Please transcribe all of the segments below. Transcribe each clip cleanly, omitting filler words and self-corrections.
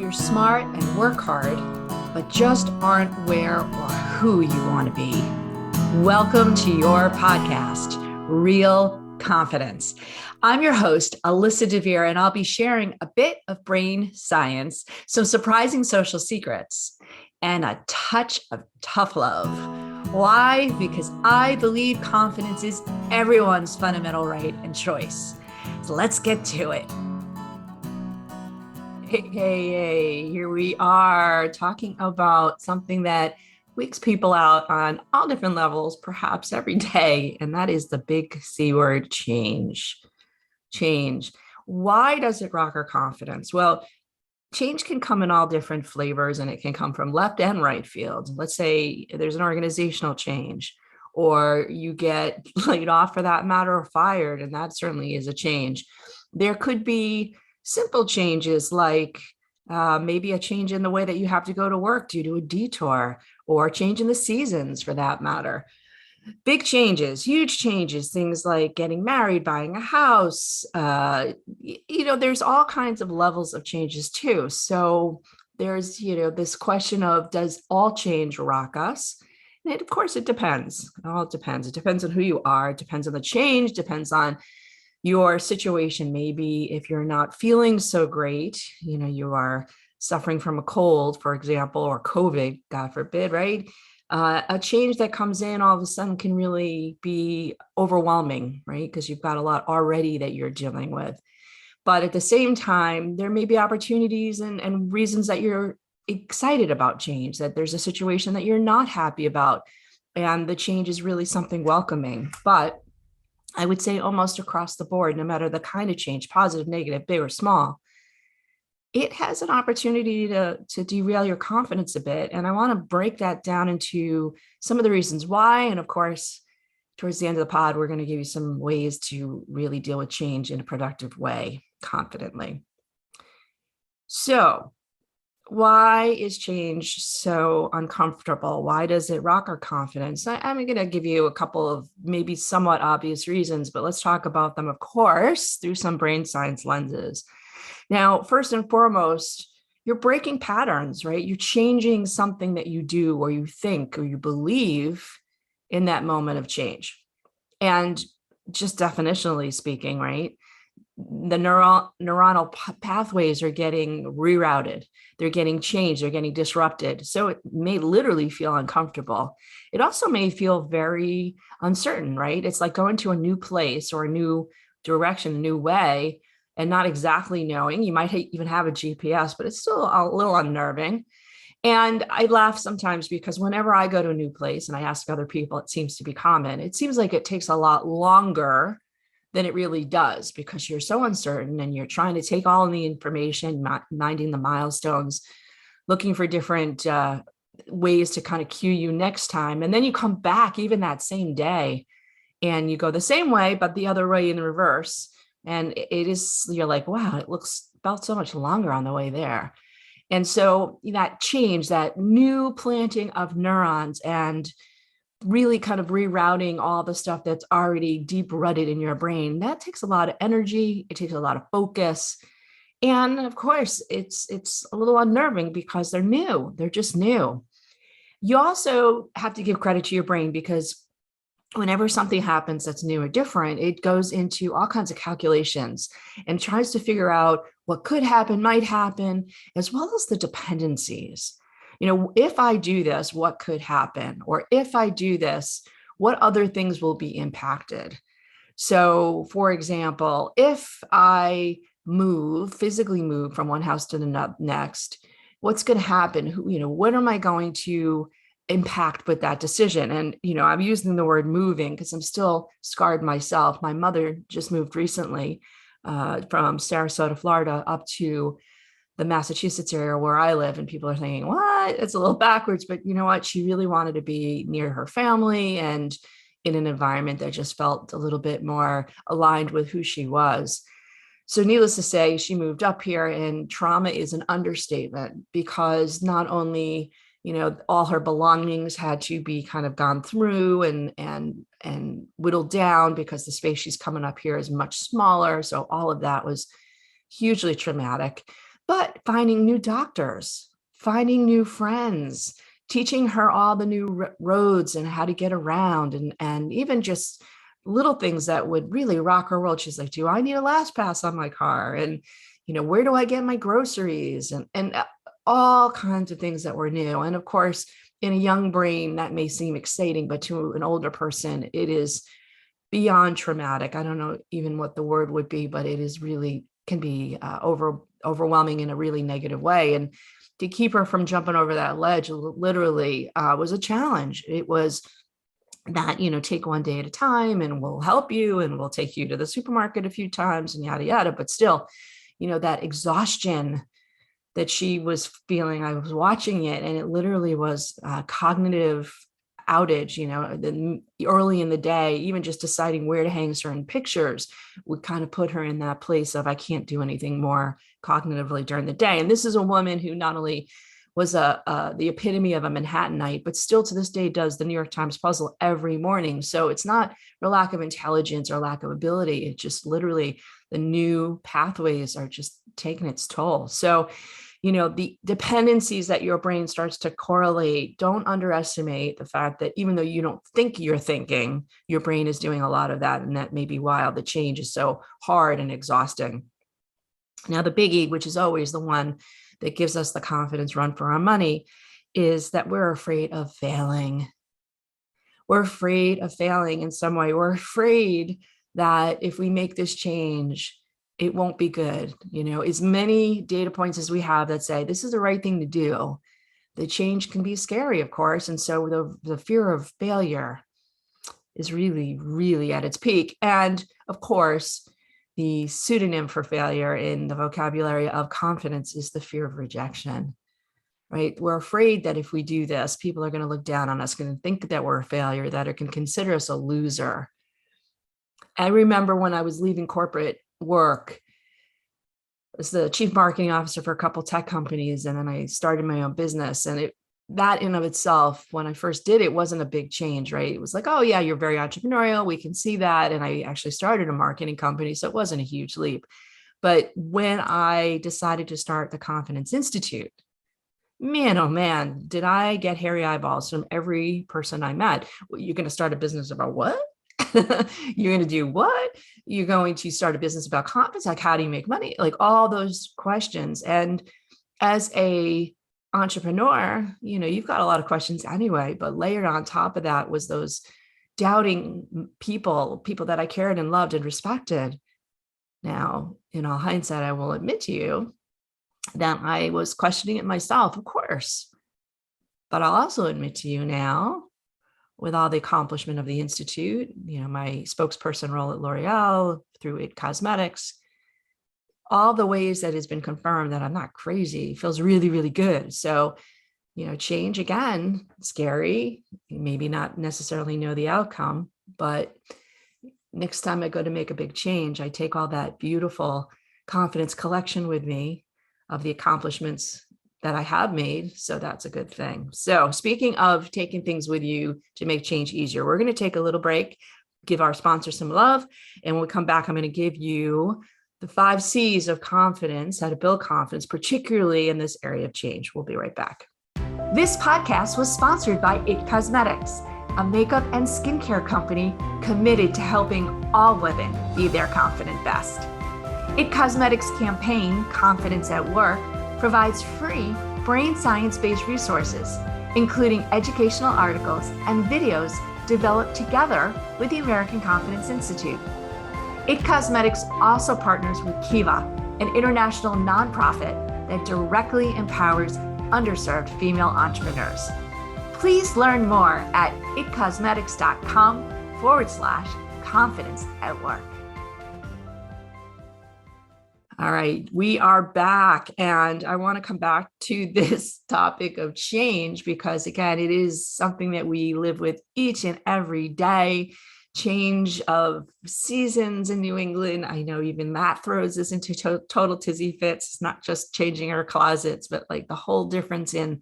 you're smart and work hard, but just aren't where or who you want to be. Welcome to your podcast, Real Confidence. I'm your host, Alyssa DeVere, and I'll be sharing a bit of brain science, some surprising social secrets, and a touch of tough love. Why? Because I believe confidence is everyone's fundamental right and choice. So let's get to it. Hey, here we are talking about something that wakes people out on all different levels, perhaps every day, and that is the big C word, change. Change. Why does it rock our confidence? Well, change can come in all different flavors, and it can come from left and right field. Let's say there's an organizational change, or you get laid off for that matter, or fired, and that certainly is a change. There could be simple changes like maybe a change in the way that you have to go to work due to a detour, or a change in the seasons for that matter. Big changes, huge changes, things like getting married, buying a house. There's all kinds of levels of changes too. So there's, this question of, does all change rock us? And of course, it depends. It all depends. It depends on who you are. It depends on the change, depends on your situation. Maybe if you're not feeling so great, you are suffering from a cold, for example, or COVID, God forbid, right? A change that comes in all of a sudden can really be overwhelming, right? Because you've got a lot already that you're dealing with. But at the same time, there may be opportunities and reasons that you're excited about change, that there's a situation that you're not happy about, and the change is really something welcoming. But I would say almost across the board, no matter the kind of change, positive, negative, big or small, it has an opportunity to derail your confidence a bit. And I want to break that down into some of the reasons why. And of course, towards the end of the pod, we're going to give you some ways to really deal with change in a productive way, confidently. So why is change so uncomfortable? Why does it rock our confidence? I'm going to give you a couple of maybe somewhat obvious reasons, but let's talk about them, of course, through some brain science lenses. Now, first and foremost, you're breaking patterns, right? You're changing something that you do or you think or you believe in that moment of change. And just definitionally speaking, right? The neuronal pathways are getting rerouted. They're getting changed. They're getting disrupted. So it may literally feel uncomfortable. It also may feel very uncertain, right? It's like going to a new place or a new direction, a new way, and not exactly knowing. You might even have a GPS, but it's still a little unnerving. And I laugh sometimes because whenever I go to a new place and I ask other people, it seems to be common. It seems like it takes a lot longer than it really does because you're so uncertain and you're trying to take all of the information, minding the milestones, looking for different ways to kind of cue you next time. And then you come back even that same day and you go the same way, but the other way in reverse. And you're like, wow, it felt so much longer on the way there. And so that change, that new planting of neurons and really kind of rerouting all the stuff that's already deep rooted in your brain, that takes a lot of energy. It takes a lot of focus. And of course, it's a little unnerving because they're new. They're just new. You also have to give credit to your brain because whenever something happens that's new or different, it goes into all kinds of calculations and tries to figure out what could happen, might happen, as well as the dependencies. If I do this, what could happen? Or if I do this, what other things will be impacted? So, for example, if I physically move from one house to the next, what's going to happen? What am I going to impact with that decision? And, I'm using the word moving because I'm still scarred myself. My mother just moved recently from Sarasota, Florida, up to the Massachusetts area where I live. And people are thinking, what? It's a little backwards, but you know what? She really wanted to be near her family and in an environment that just felt a little bit more aligned with who she was. So needless to say, she moved up here, and trauma is an understatement because not only all her belongings had to be kind of gone through and whittled down because the space she's coming up here is much smaller. So all of that was hugely traumatic. but finding new doctors, finding new friends, teaching her all the new roads and how to get around, and even just little things that would really rock her world. She's like, do I need a LastPass on my car? And, where do I get my groceries? And all kinds of things that were new. And of course, in a young brain, that may seem exciting, but to an older person, it is beyond traumatic. I don't know even what the word would be, but it is really can be overwhelming in a really negative way. And to keep her from jumping over that ledge literally was a challenge. It was that, take one day at a time, and we'll help you, and we'll take you to the supermarket a few times, and yada, yada. But still, that exhaustion that she was feeling, I was watching it, and it literally was cognitive outage, early in the day, even just deciding where to hang certain pictures would kind of put her in that place of, I can't do anything more cognitively during the day. And this is a woman who not only was the epitome of a Manhattanite, but still to this day does the New York Times puzzle every morning. So it's not a lack of intelligence or lack of ability. It's just literally the new pathways are just taking its toll. So the dependencies that your brain starts to correlate, don't underestimate the fact that even though you don't think you're thinking, your brain is doing a lot of that. And that may be why the change is so hard and exhausting. Now, the biggie, which is always the one that gives us the confidence run for our money, is that we're afraid of failing. We're afraid of failing in some way. We're afraid that if we make this change, it won't be good. As many data points as we have that say this is the right thing to do, the change can be scary, of course. And so the fear of failure is really, really at its peak. And of course, the pseudonym for failure in the vocabulary of confidence is the fear of rejection, right? We're afraid that if we do this, people are going to look down on us, going to think that we're a failure, that it can consider us a loser. I remember when I was leaving corporate work as the chief marketing officer for a couple tech companies, and then I started my own business. And that in of itself, when I first did it, wasn't a big change, right? It was like, oh yeah, you're very entrepreneurial. We can see that. And I actually started a marketing company, so it wasn't a huge leap. But when I decided to start the Confidence Institute, man, oh man, did I get hairy eyeballs from every person I met. Well, you're going to start a business about what? You're going to do what? You're going to start a business about confidence? Like, how do you make money? Like all those questions. And as a entrepreneur, you've got a lot of questions anyway, but layered on top of that was those doubting people that I cared and loved and respected. Now, in all hindsight, I will admit to you that I was questioning it myself, of course. But I'll also admit to you now, with all the accomplishment of the Institute, my spokesperson role at L'Oreal, through It Cosmetics, all the ways that it's been confirmed that I'm not crazy, feels really, really good. So, change, again, scary, maybe not necessarily know the outcome, but next time I go to make a big change, I take all that beautiful confidence collection with me of the accomplishments that I have made. So that's a good thing. So speaking of taking things with you to make change easier, we're going to take a little break, give our sponsor some love. And when we come back, I'm going to give you the 5 C's of confidence, how to build confidence, particularly in this area of change. We'll be right back. This podcast was sponsored by It Cosmetics, a makeup and skincare company committed to helping all women be their confident best. It Cosmetics' campaign, Confidence at Work, provides free brain science-based resources, including educational articles and videos developed together with the American Confidence Institute. It Cosmetics also partners with Kiva, an international nonprofit that directly empowers underserved female entrepreneurs. Please learn more at itcosmetics.com/confidence at work. All right, we are back, and I want to come back to this topic of change because, again, it is something that we live with each and every day. Change of seasons in New England. I know even that throws us into total tizzy fits. It's not just changing our closets, but like the whole difference in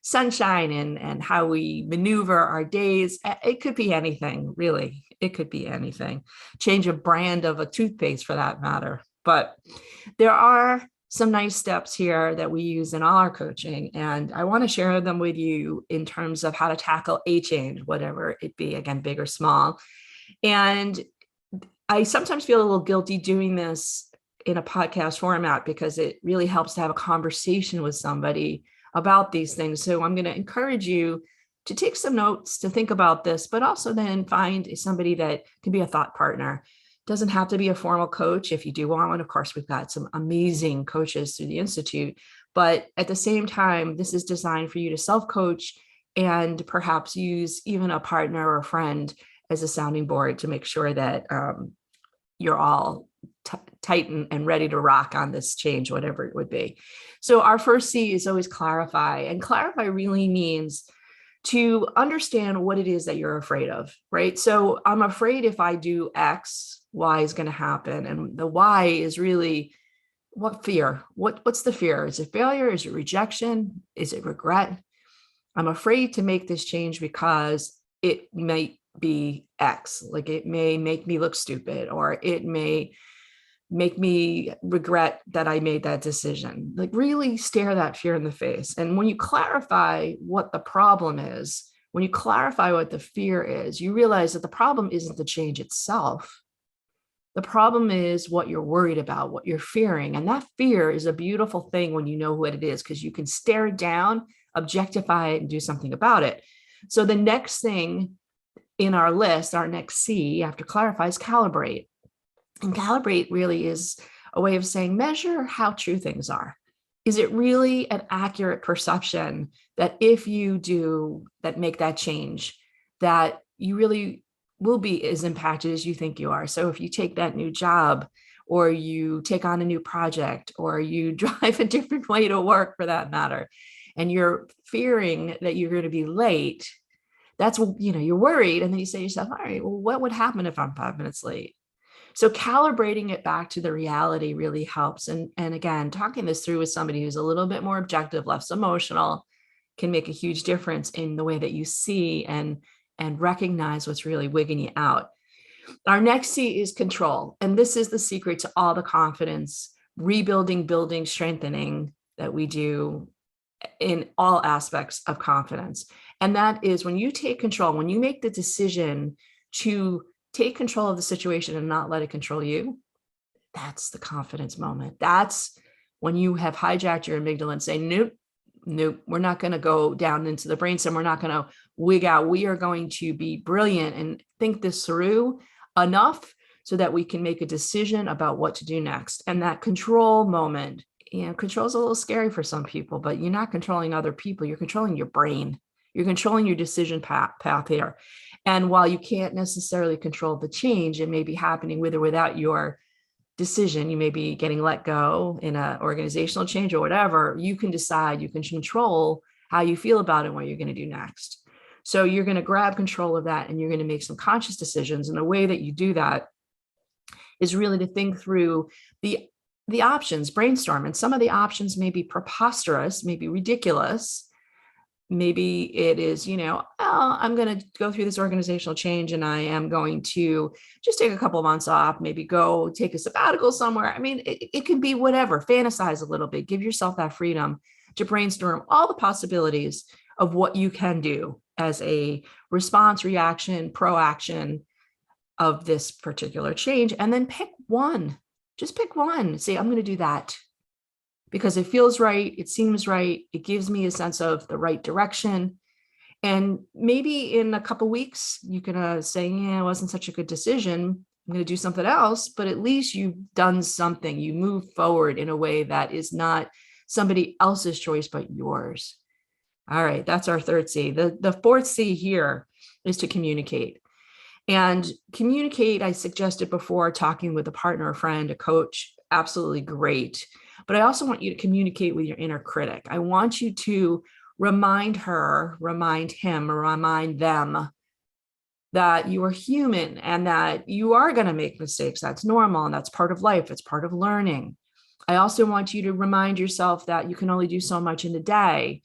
sunshine and how we maneuver our days. It could be anything, really. It could be anything. Change a brand of a toothpaste for that matter. But there are some nice steps here that we use in all our coaching. And I want to share them with you in terms of how to tackle a change, whatever it be, again, big or small. And I sometimes feel a little guilty doing this in a podcast format because it really helps to have a conversation with somebody about these things. So I'm going to encourage you to take some notes, to think about this, but also then find somebody that can be a thought partner. Doesn't have to be a formal coach. If you do want one, of course, we've got some amazing coaches through the Institute. But at the same time, this is designed for you to self-coach and perhaps use even a partner or a friend as a sounding board to make sure that you're all tight and ready to rock on this change, whatever it would be. So our first C is always clarify. And clarify really means to understand what it is that you're afraid of, right? So I'm afraid if I do X, Y is going to happen. And the Y is really what fear? What's the fear? Is it failure? Is it rejection? Is it regret? I'm afraid to make this change because it might be X, like it may make me look stupid, or it may make me regret that I made that decision. Like really stare that fear in the face. And when you clarify what the problem is, when you clarify what the fear is, you realize that the problem isn't the change itself. The problem is what you're worried about, what you're fearing. And that fear is a beautiful thing when you know what it is, because you can stare it down, objectify it, and do something about it. So the next thing in our list, our next C after clarify is calibrate. And calibrate really is a way of saying, measure how true things are. Is it really an accurate perception that if you do that, make that change, that you really will be as impacted as you think you are? So if you take that new job, or you take on a new project, or you drive a different way to work for that matter, and you're fearing that you're going to be late, that's, you're worried. And then you say to yourself, all right, well, what would happen if I'm 5 minutes late? So calibrating it back to the reality really helps. And again, talking this through with somebody who's a little bit more objective, less emotional, can make a huge difference in the way that you see and recognize what's really wigging you out. Our next C is control. And this is the secret to all the confidence, rebuilding, building, strengthening that we do in all aspects of confidence. And that is when you take control, when you make the decision to take control of the situation and not let it control you, that's the confidence moment. That's when you have hijacked your amygdala and say, nope, we're not going to go down into the brainstem. We're not going to wig out. We are going to be brilliant and think this through enough so that we can make a decision about what to do next. And that control moment, control is a little scary for some people, but you're not controlling other people. You're controlling your brain. You're controlling your decision path here. And while you can't necessarily control the change, it may be happening with or without your decision. You may be getting let go in an organizational change or whatever. You can decide, you can control how you feel about it and what you're going to do next. So you're going to grab control of that and you're going to make some conscious decisions. And the way that you do that is really to think through the options, brainstorm. And some of the options may be preposterous, maybe ridiculous. Maybe it is, I'm going to go through this organizational change and I am going to just take a couple of months off, maybe go take a sabbatical somewhere. I mean, it can be whatever. Fantasize a little bit. Give yourself that freedom to brainstorm all the possibilities of what you can do as a response, reaction, proaction of this particular change. And then pick one. Just pick one. Say, I'm going to do that, because it feels right, it seems right, it gives me a sense of the right direction. And maybe in a couple of weeks, you can say, yeah, it wasn't such a good decision, I'm going to do something else, but at least you've done something. You move forward in a way that is not somebody else's choice, but yours. All right, that's our third C. The fourth C here is to communicate. And communicate, I suggested before, talking with a partner, a friend, a coach, absolutely great. But I also want you to communicate with your inner critic. I want you to remind her, remind him, or remind them that you are human and that you are going to make mistakes. That's normal and that's part of life. It's part of learning. I also want you to remind yourself that you can only do so much in a day.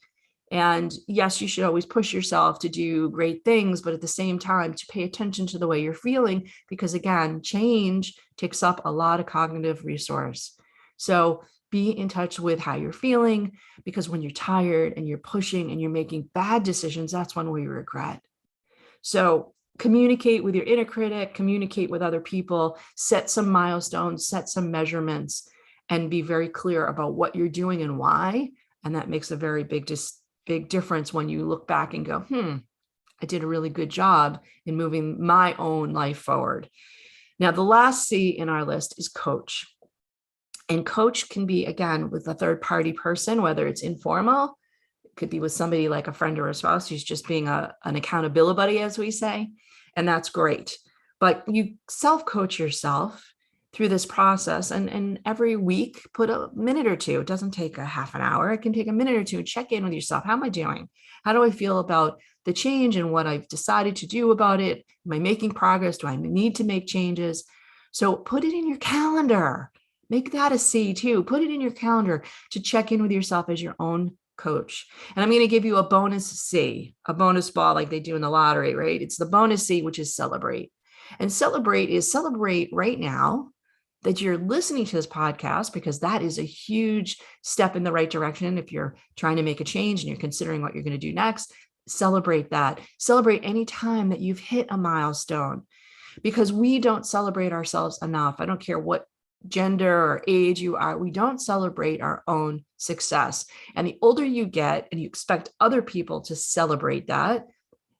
And yes, you should always push yourself to do great things, but at the same time, to pay attention to the way you're feeling, because again, change takes up a lot of cognitive resource. So Be in touch with how you're feeling, because when you're tired and you're pushing and you're making bad decisions, that's when we regret. So communicate with your inner critic, communicate with other people, set some milestones, set some measurements, and be very clear about what you're doing and why. And that makes a very big difference when you look back and go, I did a really good job in moving my own life forward. Now, the last C in our list is coach. And coach can be, again, with a third party person, whether it's informal, it could be with somebody like a friend or a spouse who's just being an accountability buddy, as we say, and that's great. But you self-coach yourself through this process, and every week put a minute or two. It doesn't take a half an hour. It can take a minute or two. Check in with yourself. How am I doing? How do I feel about the change and what I've decided to do about it? Am I making progress? Do I need to make changes? So put it in your calendar. Make that a C too. Put it in your calendar to check in with yourself as your own coach. And I'm going to give you a bonus C, a bonus ball like they do in the lottery, right? It's the bonus C, which is celebrate. And celebrate right now that you're listening to this podcast, because that is a huge step in the right direction. If you're trying to make a change and you're considering what you're going to do next, celebrate that. Celebrate any time that you've hit a milestone, because we don't celebrate ourselves enough. I don't care what gender or age you are, we don't celebrate our own success. And the older you get and you expect other people to celebrate that,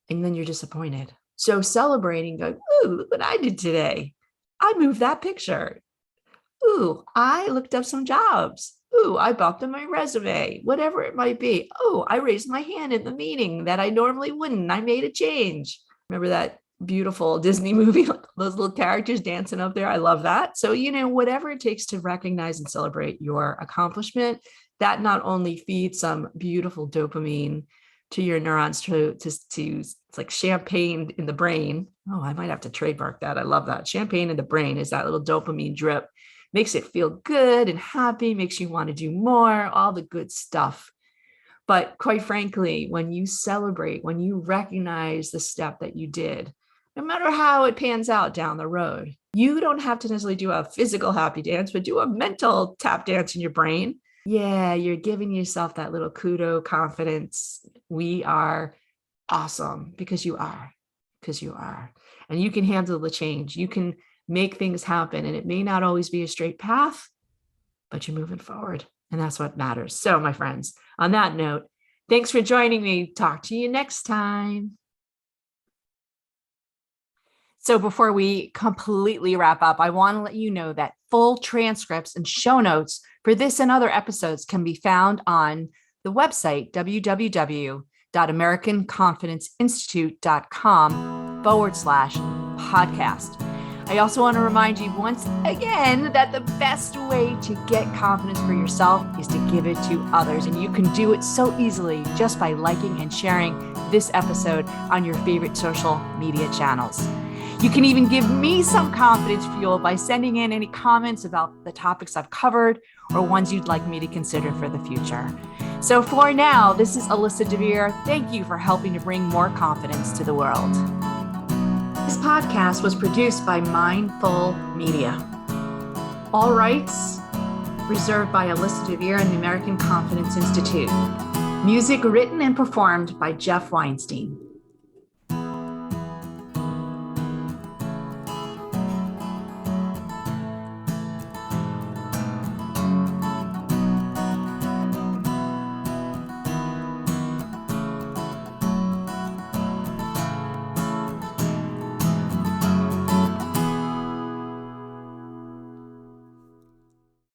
and then you're disappointed. So celebrating, going, ooh, look what I did today. I moved that picture. Ooh, I looked up some jobs. Ooh, I bought them my resume, whatever it might be. Oh, I raised my hand in the meeting that I normally wouldn't. I made a change. Remember that beautiful Disney movie, those little characters dancing up there? I love that. So, whatever it takes to recognize and celebrate your accomplishment, that not only feeds some beautiful dopamine to your neurons to it's like champagne in the brain. Oh, I might have to trademark that. I love that. Champagne in the brain is that little dopamine drip. Makes it feel good and happy, makes you want to do more, all the good stuff. But quite frankly, when you celebrate, when you recognize the step that you did, no matter how it pans out down the road, you don't have to necessarily do a physical happy dance, but do a mental tap dance in your brain. Yeah, you're giving yourself that little kudo confidence. We are awesome because you are. And you can handle the change. You can make things happen. And it may not always be a straight path, but you're moving forward. And that's what matters. So, my friends, on that note, thanks for joining me. Talk to you next time. So before we completely wrap up, I want to let you know that full transcripts and show notes for this and other episodes can be found on the website, www.americanconfidenceinstitute.com/podcast. I also want to remind you once again that the best way to get confidence for yourself is to give it to others. And you can do it so easily just by liking and sharing this episode on your favorite social media channels. You can even give me some confidence fuel by sending in any comments about the topics I've covered or ones you'd like me to consider for the future. So for now, this is Alyssa DeVere. Thank you for helping to bring more confidence to the world. This podcast was produced by Mindful Media. All rights reserved by Alyssa DeVere and the American Confidence Institute. Music written and performed by Jeff Weinstein.